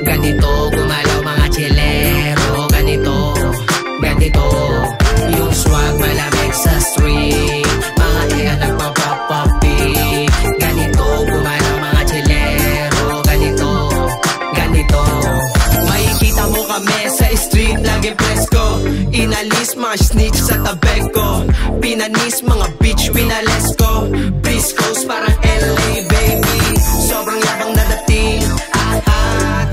ganito gumalaw mga chilero. Ganito, ganito yung swag malamig sa street. Mga iya nagpapapapi. Ganito gumalaw mga chilero. Ganito, ganito makikita mo kami sa street, laging presko. Inalis mga snitch sa tabek ko. Pinanis mga bitch, winales ko. Briscoes parang LA baby. Sobrang yabang na dating.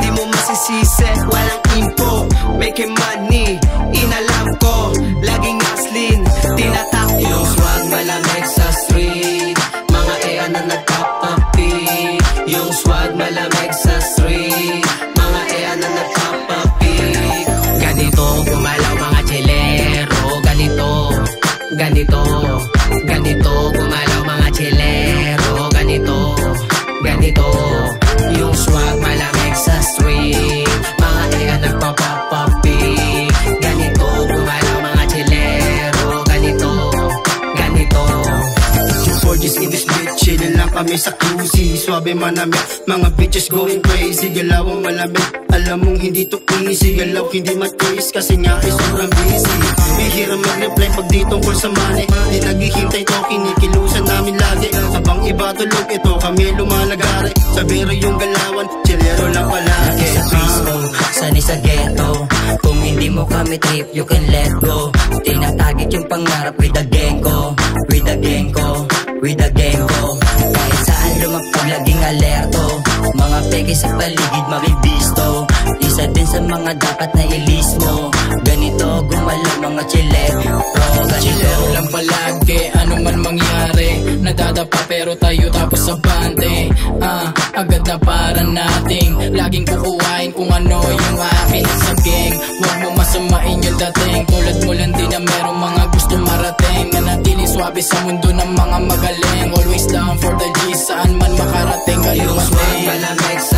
Di mo masisisi, walang info. Making money, inalam ko. Laging aslin, tinatak yung swag malamig sa street. Mga EA na nagpapapi. Yung swag malamig sa street. Mga EA na nagpapapi. Ganito gumalaw mga chilero. Ganito, ganito, ganito gumalaw mga chilero. Ganito, ganito yung swag malamig sa street. Mga iya nagpapapapi. Ganito gumalaw mga chilero. Ganito, ganito. Yung 4Gs in this bitch, chillin' lang kami sa cruisy. Swabe manamit, mga bitches going crazy. Galawang malamig, alam mong hindi to easy. Galaw hindi matis kasi nga ay sobrang busy. Bihira mag-reply pag di tungkol sa money. Di naghihintay to, kinikilusan namin lagi. Habang iba tulog, ito kami lumalagari. Sabero yung galawan, chilero lang palagi. Sa Frisco, sani sa ghetto. Kung hindi mo kami trip, you can let go. Tinatagit yung pangarap with the gang ko. With the gang ko, with the gang ko. Kahit saan lumapag, laging alerto. Mga peke sa paligid, mabibisto. Isa din sa mga dapat na ilis mo. Ganito gumalaw mga chilero. Chilero lang palagi, ano man mangyari. Nadadapa pero tayo tapos sa bante. Agad na para nating laging kukuhain kung ano yung akin sa gang. Huwag mo masamain yung dating. Tulad mo lang din na merong mga gusto marating. Nanatiling swabe sa mundo ng mga magaling. Always down for the G, saan man makarating. Yung swag malamig sa